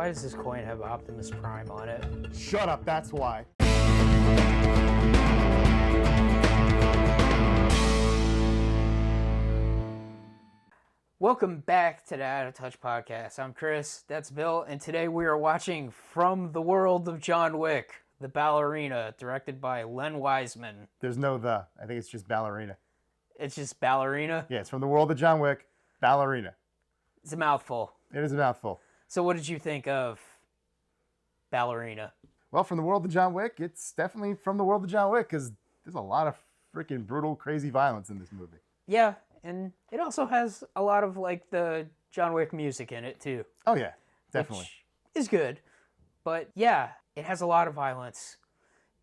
Why does this coin have Optimus Prime on it? Shut up, that's why. Welcome back to the Out of Touch podcast. I'm Chris, that's Bill, and today we are watching From the World of John Wick, the Ballerina, directed by Len Wiseman. There's no the. I think it's just Ballerina. It's just Ballerina? Yeah, it's From the World of John Wick, Ballerina. It's a mouthful. It is a mouthful. So what did you think of Ballerina? Well, From the World of John Wick, it's definitely From the World of John Wick because there's a lot of freaking brutal, crazy violence in this movie. Yeah, and it also has a lot of like the John Wick music in it too. Oh yeah, definitely. Which is good. But yeah, it has a lot of violence.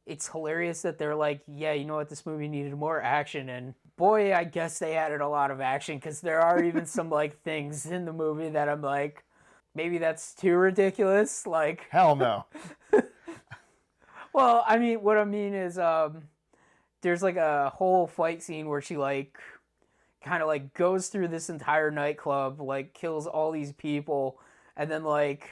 It's hilarious that they're like, yeah, you know what, this movie needed more action, and boy, I guess they added a lot of action because there are even some like things in the movie that I'm like, maybe that's too ridiculous. Like, hell no. Well, I mean, what I mean is, there's like a whole fight scene where she like kind of like goes through this entire nightclub, like kills all these people, and then like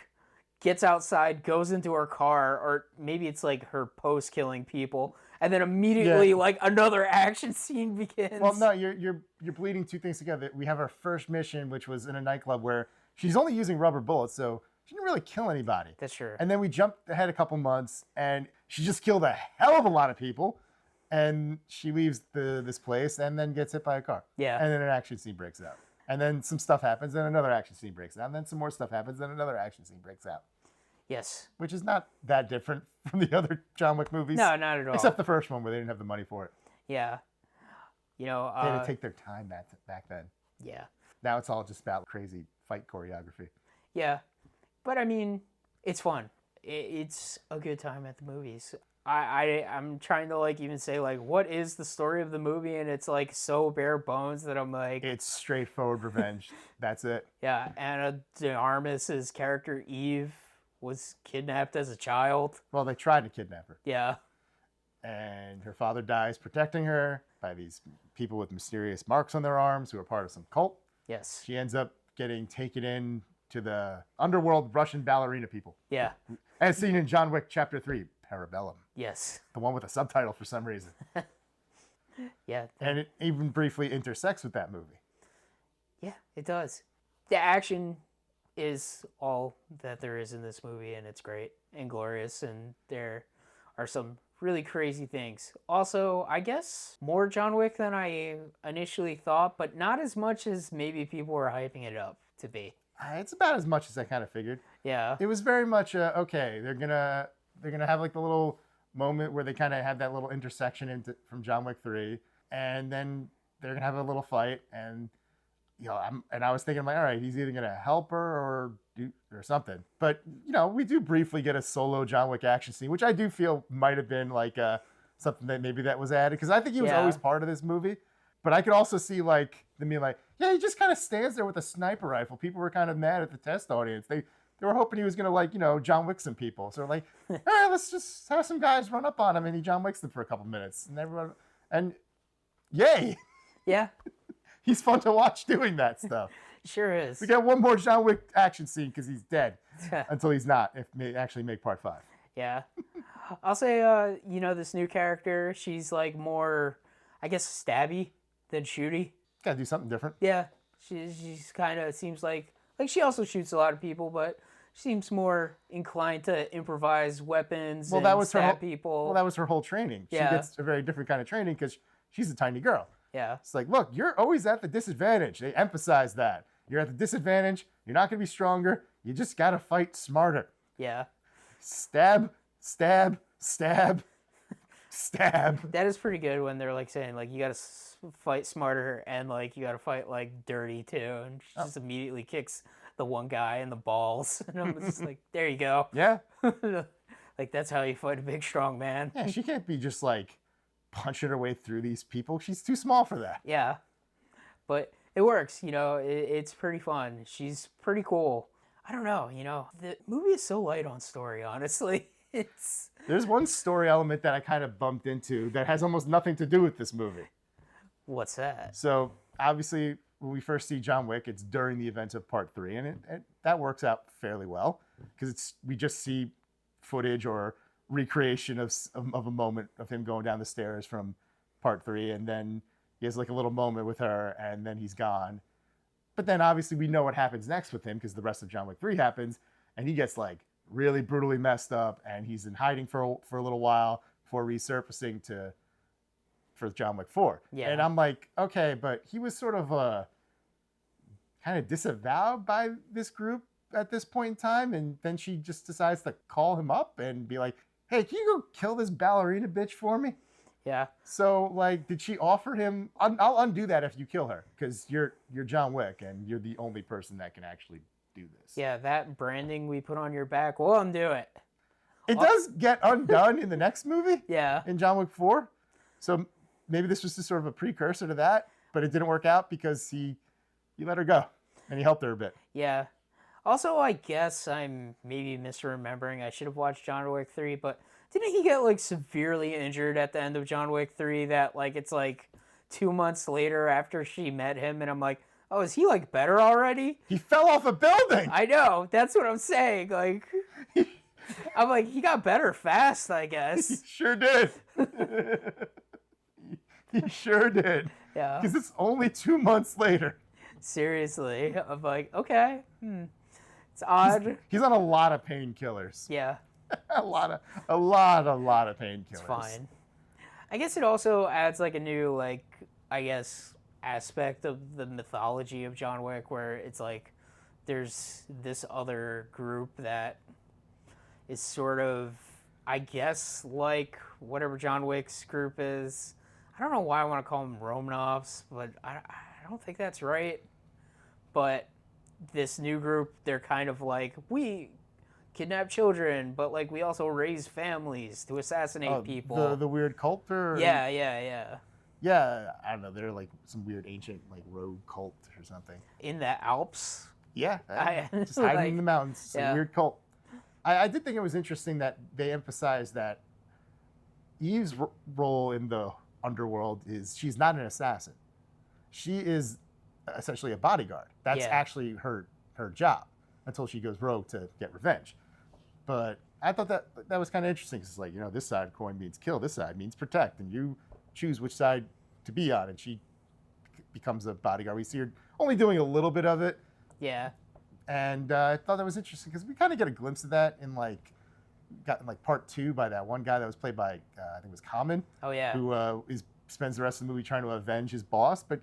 gets outside, goes into her car, or maybe it's like her post killing people, and then immediately like another action scene begins. Well, no, you're bleeding two things together. We have our first mission, which was in a nightclub where she's only using rubber bullets, so she didn't really kill anybody. That's true. And then we jumped ahead a couple months, and she just killed a hell of a lot of people. And she leaves this place and then gets hit by a car. Yeah. And then an action scene breaks out. And then some stuff happens, then another action scene breaks out. And then some more stuff happens, then another action scene breaks out. Yes. Which is not that different from the other John Wick movies. No, not at all. Except the first one where they didn't have the money for it. Yeah. You know, they had to take their time back then. Yeah. Now it's all just about crazy fight choreography. Yeah. But I mean, it's fun. It's a good time at the movies. I'm trying to like even say like what is the story of the movie, and it's like so bare bones that I'm like, it's straightforward revenge. That's it. Yeah. Anna de Armas's character Eve was kidnapped as a child. Well, they tried to kidnap her. Yeah. And her father dies protecting her by these people with mysterious marks on their arms who are part of some cult. Yes. She ends up getting taken in to the underworld Russian ballerina people. Yeah. As seen in John Wick Chapter 3, Parabellum. Yes. The one with a subtitle for some reason. Yeah. And it even briefly intersects with that movie. Yeah, it does. The action is all that there is in this movie, and it's great and glorious, and there are some really crazy things. Also, I guess more John Wick than I initially thought, but not as much as maybe people were hyping it up to be. It's about as much as I kind of figured. Yeah. It was very much okay. They're gonna have like the little moment where they kind of have that little intersection from John Wick 3, and then they're gonna have a little fight, and you know, I was thinking like, all right, he's either gonna help her or something. But you know, we do briefly get a solo John Wick action scene, which I do feel might have been like something that was added, because I think he was always part of this movie. But I could also see like them being like, yeah, he just kind of stands there with a sniper rifle. People were kind of mad at the test audience. They were hoping he was going to, like, you know, John Wick some people. So like, all right, let's just have some guys run up on him and he John Wicks them for a couple minutes. And everyone, and yay. Yeah. He's fun to watch doing that stuff. Sure is. We got one more John Wick action scene because he's dead until he's not, if they actually make part 5. Yeah. I'll say, you know, this new character, she's like more, I guess, stabby than shooty. Gotta do something different. Yeah. She's kind of seems like she also shoots a lot of people, but seems more inclined to improvise weapons and stab people. Well, that was her whole training. Yeah. She gets a very different kind of training because she's a tiny girl. Yeah. It's like, look, you're always at the disadvantage. They emphasize that. You're at the disadvantage. You're not going to be stronger. You just got to fight smarter. Yeah. Stab, stab, stab, stab. That is pretty good when they're like saying like you got to fight smarter and like you got to fight like dirty too, and she just immediately kicks the one guy in the balls, and I'm just like, there you go. Yeah. Like that's how you fight a big strong man. Yeah, she can't be just like punching her way through these people. She's too small for that. Yeah, but it works. You know, it's pretty fun. She's pretty cool. I don't know. You know, the movie is so light on story. Honestly, there's one story element that I kind of bumped into that has almost nothing to do with this movie. What's that? So obviously when we first see John Wick, it's during the events of part 3, and that works out fairly well because we just see footage or recreation of a moment of him going down the stairs from part 3, and then he has like a little moment with her, and then he's gone. But then obviously we know what happens next with him because the rest of John Wick 3 happens, and he gets like really brutally messed up, and he's in hiding for a little while before resurfacing for John Wick 4. Yeah. And I'm like, okay, but he was sort of kind of disavowed by this group at this point in time, and then she just decides to call him up and be like, hey, can you go kill this ballerina bitch for me? Yeah. So, like, did she offer him, I'll undo that if you kill her, because you're John Wick, and you're the only person that can actually do this. Yeah, that branding we put on your back, we'll undo it. It does get undone in the next movie. Yeah. In John Wick 4. So maybe this was just sort of a precursor to that, but it didn't work out because he let her go, and he helped her a bit. Yeah. Also, I guess I'm maybe misremembering. I should have watched John Wick 3, but didn't he get, like, severely injured at the end of John Wick 3 that, like, it's, like, 2 months later after she met him, and I'm like, oh, is he, like, better already? He fell off a building! I know. That's what I'm saying. Like, I'm like, he got better fast, I guess. He sure did. He sure did. Yeah. Because it's only 2 months later. Seriously. I'm like, okay. It's odd. He's on a lot of painkillers. Yeah. a lot of painkillers. It's fine. I guess it also adds like a new, like, I guess, aspect of the mythology of John Wick where it's like there's this other group that is sort of, I guess, like whatever John Wick's group is. I don't know why I want to call them Romanovs, but I don't think that's right. But this new group, they're kind of like, we kidnap children, but like we also raise families to assassinate people. The weird cult? Or... Yeah. Yeah, I don't know. They're like some weird ancient like rogue cult or something. In the Alps? Yeah, just hiding like, in the mountains. Some weird cult. I did think it was interesting that they emphasized that Eve's role in the underworld is she's not an assassin. She is essentially a bodyguard. That's actually her job until she goes rogue to get revenge. But I thought that was kind of interesting. It's like, this side coin means kill, this side means protect, and you choose which side to be on, and she becomes a bodyguard. We see her only doing a little bit of it. Yeah. And I thought that was interesting because we kind of get a glimpse of that in part 2 by that one guy that was played by I think it was Common. Oh yeah. Who spends the rest of the movie trying to avenge his boss, but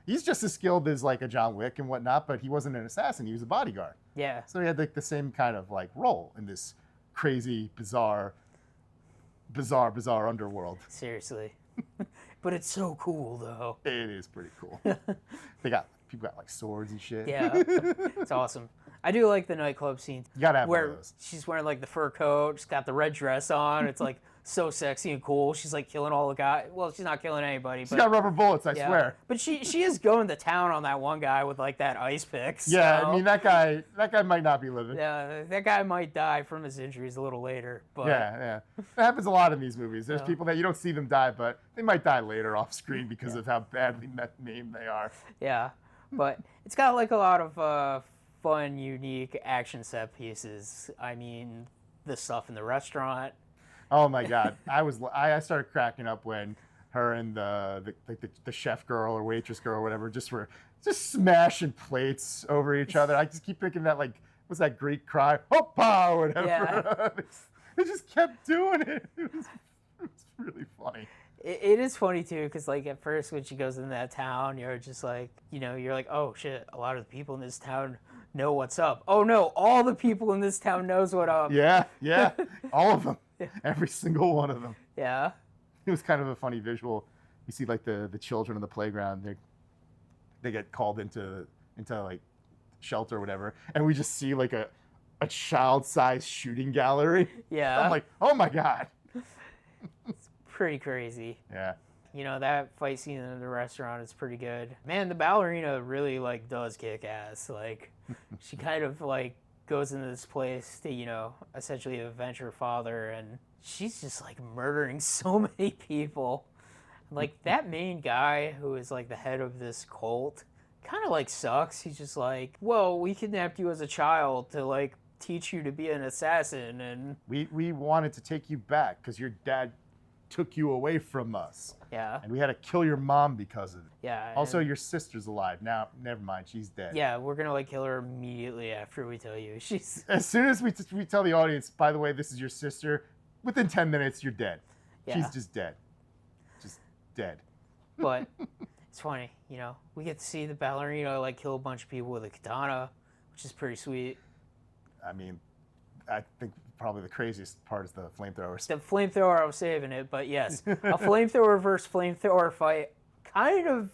he's just as skilled as like a John Wick and whatnot. But he wasn't an assassin; he was a bodyguard. Yeah. So he had like the same kind of like role in this crazy, bizarre underworld. Seriously. But it's so cool though. It is pretty cool. People got like swords and shit. Yeah. It's awesome. I do like the nightclub scene. You gotta have one where of those. she's wearing like the fur coat, she's got the red dress on. It's like so sexy and cool. She's like killing all the guys. Well, she's not killing anybody. She's got rubber bullets, I swear. But she is going to town on that one guy with like that ice pick. So. Yeah, I mean that guy might not be living. Yeah, that guy might die from his injuries a little later. But yeah. That happens a lot in these movies. There's people that you don't see them die, but they might die later off screen because of how badly maimed they are. Yeah, but it's got like a lot of fun, unique action set pieces. I mean, the stuff in the restaurant. Oh my God, I started cracking up when her and the chef girl or waitress girl or whatever were smashing plates over each other. I just keep thinking that like, what's that Greek cry, hoppa or whatever. Yeah. They just kept doing it. It was really funny. It is funny too, because like at first when she goes into that town, you're just like, you're like, oh shit, a lot of the people in this town know what's up. Oh no, all the people in this town knows what up. Yeah, all of them. Every single one of them. Yeah. It was kind of a funny visual. You see like the children on the playground, they get called into like shelter or whatever, and we just see like a child-sized shooting gallery. Yeah. I'm like, oh my God. It's pretty crazy. Yeah. That fight scene in the restaurant is pretty good. Man, the ballerina really like does kick ass. Like she kind of like goes into this place to, essentially avenge her father, and she's just like murdering so many people. Like that main guy who is like the head of this cult kind of like sucks. He's just like, well, we kidnapped you as a child to like teach you to be an assassin, and We wanted to take you back because your dad took you away from us. yeah, And we had to kill your mom because of it. yeah. Also, and, your sister's alive. Now, never mind. She's dead. yeah, we're gonna like kill her immediately after we tell you she's. As soon as we tell the audience, by the way, this is your sister, within 10 minutes, you're dead. Yeah. She's just dead. Just dead. But it's funny, you know. We get to see the ballerina like kill a bunch of people with a katana, which is pretty sweet. I mean, I think probably the craziest part is the flamethrowers. The flamethrower, I was saving it, but yes, a flamethrower versus flamethrower fight kind of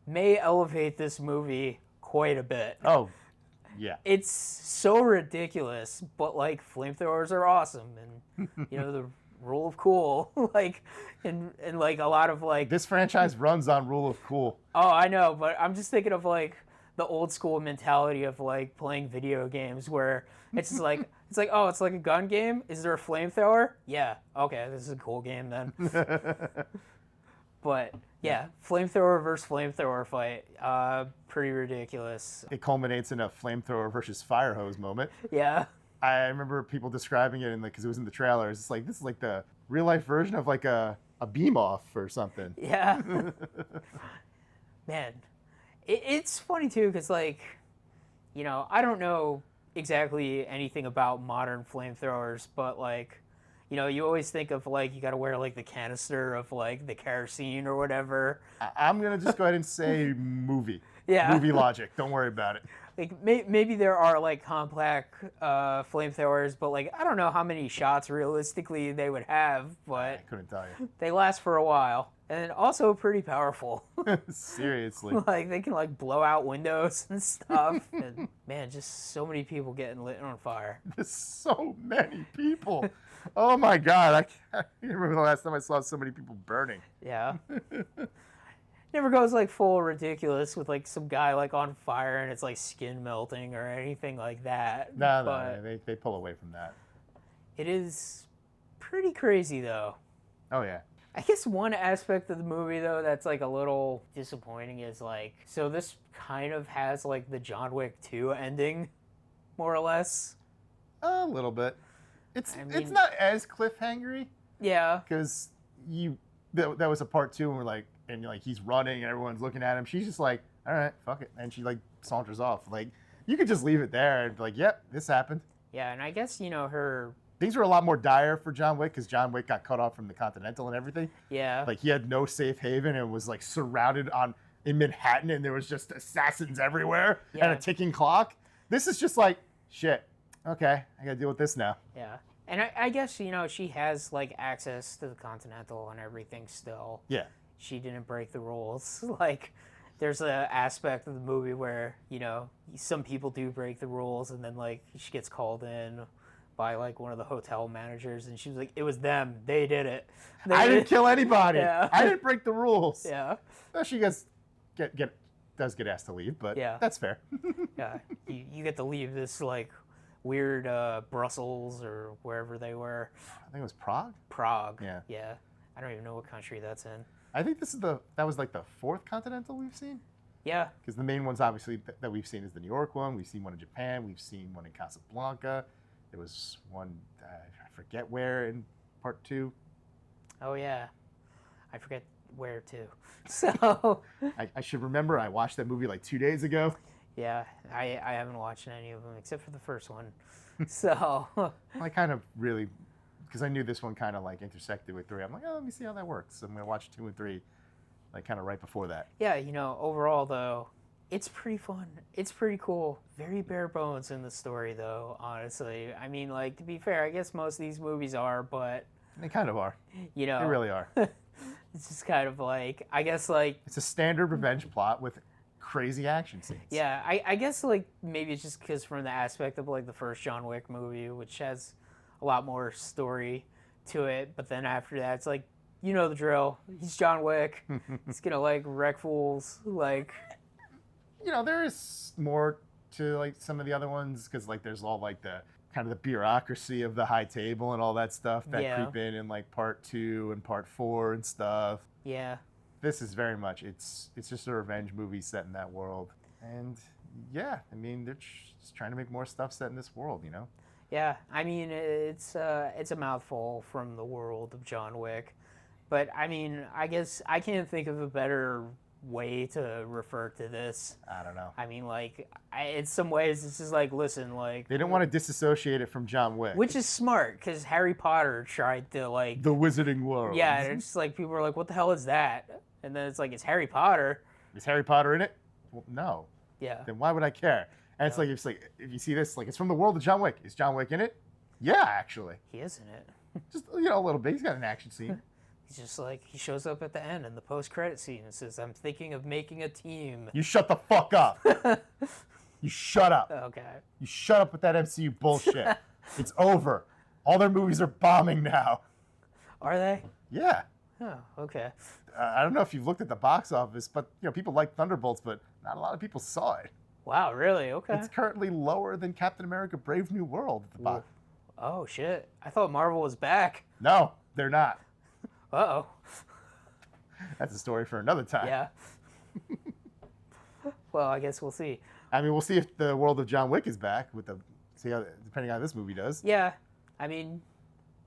may elevate this movie quite a bit. Oh, yeah. It's so ridiculous, but like flamethrowers are awesome, and you know the rule of cool, like, and like a lot of like. This franchise runs on rule of cool. Oh, I know, but I'm just thinking of like the old school mentality of like playing video games where it's just like oh, it's like a gun game. Is there a flamethrower? Yeah. Okay, this is a cool game then. But yeah, flamethrower versus flamethrower fight. Pretty ridiculous. It culminates in a flamethrower versus fire hose moment. Yeah. I remember people describing it because it was in the trailers. It's like this is like the real life version of like a beam off or something. Yeah. Man, it's funny too because like, you know, I don't know exactly anything about modern flamethrowers, but like, you know, you always think of like you got to wear like the canister of like the kerosene or whatever. I'm gonna just go ahead and say movie. Yeah. Movie logic. Don't worry about it. Like maybe there are like compact flamethrowers, but like I don't know how many shots realistically they would have, I but couldn't tell you. they last for a while and also pretty powerful. Seriously. Like they can like blow out windows and stuff, and man, just so many people getting lit on fire. There's so many people. Oh my God. I can't remember the last time I saw so many people burning. Yeah. Never goes like full ridiculous with like some guy like on fire and it's like skin melting or anything like that. No, But they pull away from that. it is pretty crazy though. Oh yeah. I guess one aspect of the movie though that's like a little disappointing is like, so this kind of has like the John Wick 2 ending, more or less. A little bit. It's not as cliffhangery Yeah. because that was a part 2 and we're like he's running and everyone's looking at him. She's just like, all right, fuck it, and she like saunters off. Like you could just leave it there and be like, yep, this happened. Yeah, and I guess you know her. Things were a lot more dire for John Wick because John Wick got cut off from the Continental and everything. Yeah. Like he had no safe haven and was like surrounded in Manhattan and there was just assassins everywhere and a ticking clock. This is just like, shit, okay, I gotta deal with this now. Yeah. And I guess, you know, she has like access to the Continental and everything still. Yeah. She didn't break the rules. Like there's an aspect of the movie where, you know, some people do break the rules and then like she gets called in by like one of the hotel managers and she was like, it was them, they did it. I didn't kill anybody. Yeah. I didn't break the rules. Yeah. Well, she does get asked to leave, but Yeah. that's fair. Yeah. You get to leave this like weird Brussels or wherever they were. I think it was Prague. Prague. Yeah. Yeah. I don't even know what country that's in. I think that was like the 4th Continental we've seen. Yeah. Because the main ones obviously that we've seen is the New York one. We've seen one in Japan. We've seen one in Casablanca. There was one, I forget where in part 2. Oh yeah, I forget where to. So I should remember. I watched that movie like 2 days ago. yeah, I haven't watched any of them except for the first one. So I kind of really, because I knew this one kind of like intersected with 3. I'm like, oh, let me see how that works. I'm gonna watch 2 and 3, like kind of right before that. yeah, you know, overall though, it's pretty fun. It's pretty cool. Very bare bones in the story though, honestly. I mean, like to be fair, I guess most of these movies are, but They kind of are. you know, They really are. it's just kind of like, I guess like, It's a standard revenge plot with crazy action scenes. yeah, I guess like maybe it's just because from the aspect of like the first John Wick movie, which has a lot more story to it, but then after that, it's like, you know the drill. He's John Wick. He's gonna like wreck fools. Like, You know, there is more to like some of the other ones because like there's all like the kind of the bureaucracy of the high table and all that stuff that Yeah. creep in like part 2 and part 4 and stuff. yeah, this is very much it's just a revenge movie set in that world, and yeah, I mean they're just trying to make more stuff set in this world, you know. Yeah, I mean it's a mouthful from the world of John Wick, but I mean I guess I can't think of a better way to refer to this. I don't know. I mean like in some ways it's just like listen like They didn't want to disassociate it from John Wick, which is smart because Harry Potter tried to like the Wizarding World. yeah, it's just like people are like what the hell is that, and then it's like it's Harry Potter. Is Harry Potter in it? Well, no. Yeah. Then why would I care? And it's like if you see this, like it's from the world of John Wick. Is John Wick in it? Yeah, actually. He is in it. Just a little bit. He's got an action scene. He's just like he shows up at the end in the post-credit scene and says, "I'm thinking of making a team." You shut the fuck up. You shut up. Okay. You shut up with that MCU bullshit. It's over. All their movies are bombing now. Are they? Yeah. Oh, okay. I don't know if you've looked at the box office, but people like Thunderbolts, but not a lot of people saw it. Wow, really? Okay. It's currently lower than Captain America: Brave New World at the box. Oh shit! I thought Marvel was back. No, they're not. Uh-oh. That's a story for another time. Yeah. Well, I guess we'll see. I mean, we'll see if the world of John Wick is back depending on how this movie does. Yeah. I mean,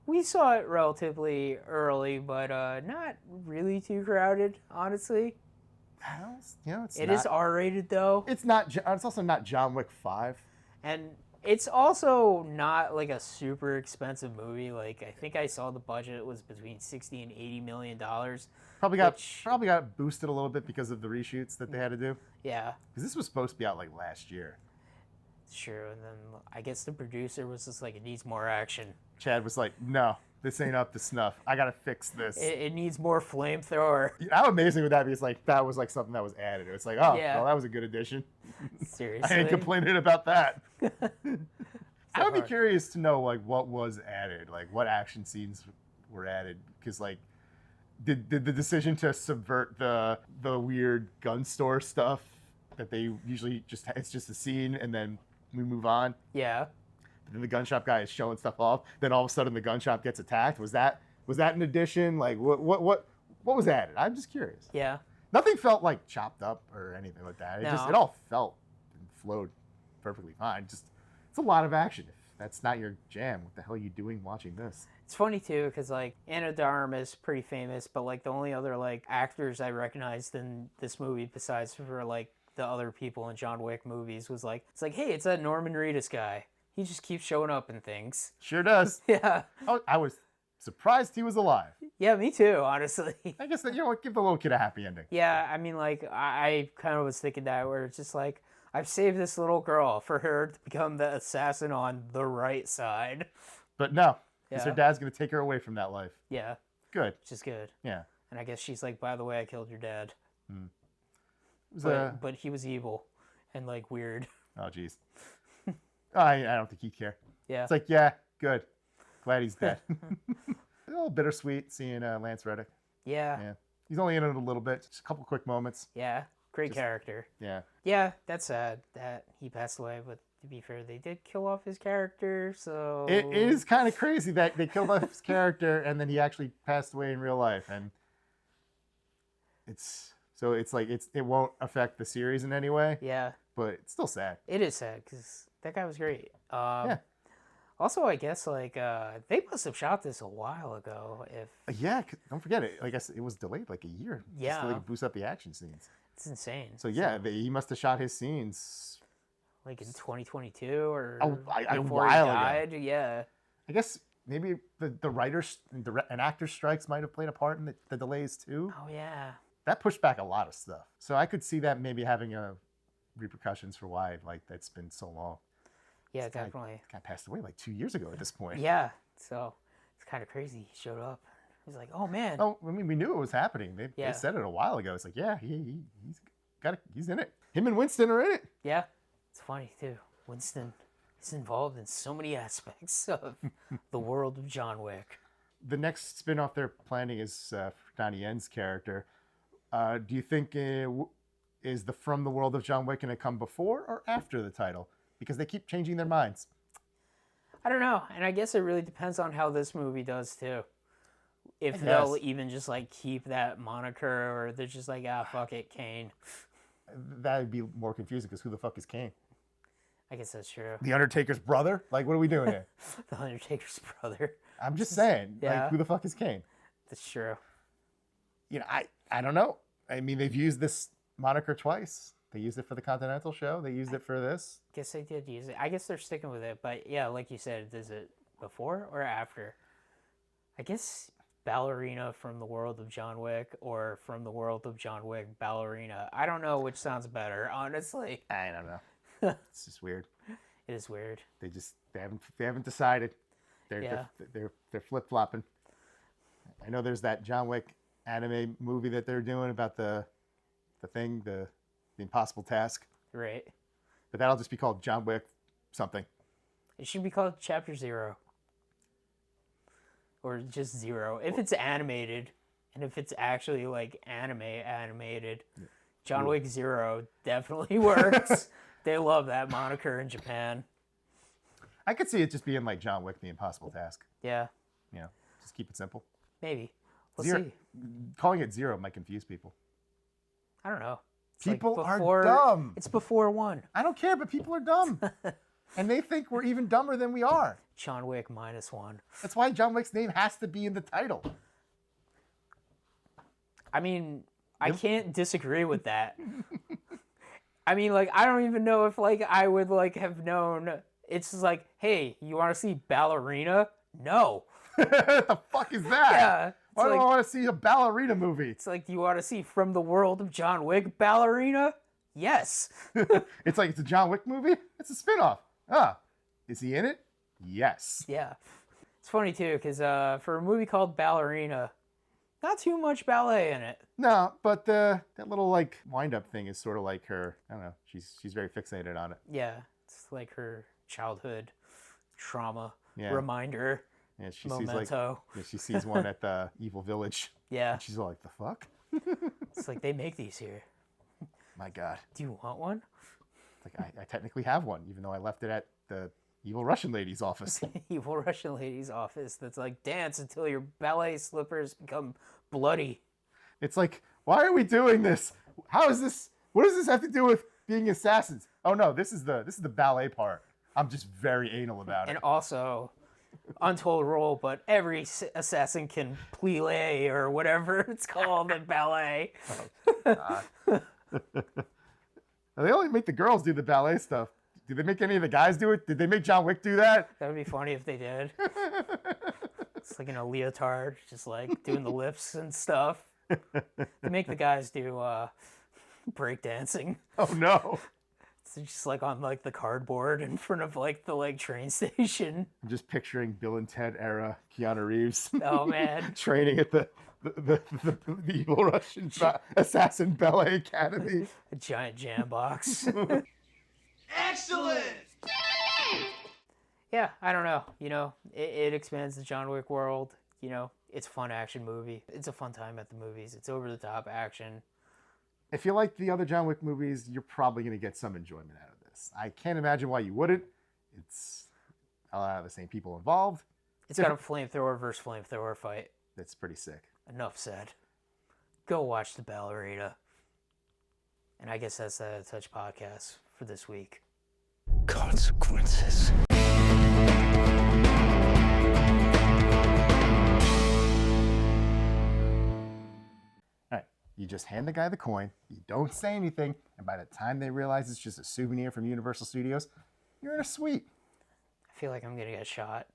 we saw it relatively early, but not really too crowded, honestly. It is R-rated though. It's not. It's also not John Wick 5. And it's also not like a super expensive movie. Like I think I saw the budget was between $60 and $80 million. Probably got boosted a little bit because of the reshoots that they had to do. Yeah. Because this was supposed to be out like last year. Sure, and then I guess the producer was just like, it needs more action. Chad was like, no, this ain't up to snuff. I gotta fix this. It needs more flamethrower. How amazing would that be? It's like that was like something that was added. It's like, oh, Yeah. well, that was a good addition. Seriously. I ain't complaining about that. So I would be hard. curious to know like what was added, like what action scenes were added, because like did the decision to subvert the weird gun store stuff that they usually it's just a scene and then we move on. Yeah. But then the gun shop guy is showing stuff off. Then all of a sudden the gun shop gets attacked. Was that an addition? Like what was added? I'm just curious. Yeah. Nothing felt like chopped up or anything like that. It all felt and flowed perfectly fine. Just it's a lot of action. If that's not your jam, what the hell are you doing watching this? It's funny too, because like Anna de Armas is pretty famous, but like the only other like actors I recognized in this movie besides for like the other people in John Wick movies was like, it's like, hey, it's that Norman Reedus guy. He just keeps showing up in things. Sure does. Yeah. I was surprised he was alive. Yeah, me too, honestly. I guess that, give the little kid a happy ending. Yeah, I mean, like, I kind of was thinking that where it's just like, I've saved this little girl for her to become the assassin on the right side. But no, because Yeah. her dad's going to take her away from that life. Yeah, Good. which is good. Yeah. And I guess she's like, by the way, I killed your dad. It was But he was evil and like weird. oh, jeez. I don't think he'd care. Yeah. It's like, yeah, good. Glad he's dead. A little bittersweet seeing Lance Reddick. Yeah. Yeah. He's only in it a little bit. Just a couple quick moments. Yeah. Great character. Yeah. Yeah, that's sad that he passed away, but to be fair, they did kill off his character, so... It is kind of crazy that they killed off his character and then he actually passed away in real life. And it won't affect the series in any way, Yeah, but it's still sad. it is sad, because that guy was great. Yeah. Also, I guess, like, they must have shot this a while ago, if... Yeah, don't forget it. I guess it was delayed like a year. Just Yeah. so they could boost up the action scenes. It's insane. So yeah, he must have shot his scenes. Like in 2022 or A before while he ago. died. Yeah. I guess maybe the writers and actor strikes might have played a part in the delays too. Oh yeah. That pushed back a lot of stuff. So I could see that maybe having repercussions for why like that's been so long. Yeah, This guy- definitely. This guy passed away like 2 years ago at this point. Yeah. So it's kind of crazy. He showed up. He's like, oh man. Oh, I mean, we knew it was happening. They Yeah. said it a while ago. It's like, yeah, he's in it. Him and Winston are in it. Yeah. It's funny too. Winston is involved in so many aspects of the world of John Wick. The next spin-off they're planning is for Donnie Yen's character. Do you think is the From the World of John Wick going to come before or after the title? Because they keep changing their minds. I don't know, and I guess it really depends on how this movie does too. if they'll even just like keep that moniker, or they're just like, ah, fuck it, Kane. That would be more confusing because who the fuck is Kane? I guess that's true. The Undertaker's brother? Like, what are we doing here? The Undertaker's brother. I'm just saying, Yeah. like, who the fuck is Kane? That's true. You know, I don't know. I mean, they've used this moniker twice. They used it for the Continental show. They used it for this. Guess they did use it. I guess they're sticking with it. But yeah, like you said, is it before or after? I guess Ballerina from the World of John Wick, or from the World of John Wick Ballerina. I don't know which sounds better, honestly. I don't know. It's just weird. It is weird. They haven't decided. They're flip flopping. I know there's that John Wick anime movie that they're doing about the impossible task. Right. But that'll just be called John Wick something. It should be called Chapter 0. Or just 0. If it's animated, and if it's actually like animated, John Wick 0 definitely works. They love that moniker in Japan. I could see it just being like John Wick, the impossible task. Yeah. You know, just keep it simple. Maybe. Let's Zero, see. Calling it 0 might confuse people. I don't know. It's People like are dumb. It's before 1. I don't care, but people are dumb. And they think we're even dumber than we are. John Wick -1. That's why John Wick's name has to be in the title. I mean, I can't disagree with that. I mean, like, I don't even know if, like, I would, like, have known. It's just like, hey, you want to see Ballerina? No. What the fuck is that? Yeah. Why do like, I want to see a ballerina movie? It's like, do you want to see From the World of John Wick Ballerina? Yes. It's like, it's a John Wick movie? It's a spinoff. Ah, is he in it? Yes. Yeah. It's funny, too, because for a movie called Ballerina, not too much ballet in it. No, but that little, like, wind-up thing is sort of like her. I don't know. She's very fixated on it. Yeah. It's like her childhood trauma reminder. Yeah, she memento. she sees one at the Evil Village. Yeah. And she's all like, the fuck? It's like, they make these here. My God. Do you want one? It's like, I technically have one, even though I left it at the evil Russian lady's office. Evil Russian lady's office that's like, dance until your ballet slippers become bloody. It's like, why are we doing this? How is this? What does this have to do with being assassins? Oh no, this is the ballet part. I'm just very anal about it. And also, untold role, but every assassin can plie or whatever it's called in ballet. They only make the girls do the ballet stuff. Did they make any of the guys do it? Did they make John Wick do that? That would be funny if they did. It's like in a leotard, just like doing the lifts and stuff. They make the guys do breakdancing. Oh no. It's just like on like the cardboard in front of like the like train station. I'm just picturing Bill and Ted era Keanu Reeves. Oh man. Training at the evil Russian assassin ballet academy. A giant jam box. Excellent! Yeah, I don't know. You know, it expands the John Wick world. You know, it's a fun action movie. It's a fun time at the movies. It's over the top action. If you like the other John Wick movies, you're probably going to get some enjoyment out of this. I can't imagine why you wouldn't. It's a lot of the same people involved. It's got a flamethrower versus flamethrower fight. That's pretty sick. Enough said. Go watch the Ballerina. And I guess that's the Touch Podcast for this week. Consequences. You just hand the guy the coin, you don't say anything, and by the time they realize it's just a souvenir from Universal Studios, you're in a suite. I feel like I'm going to get shot.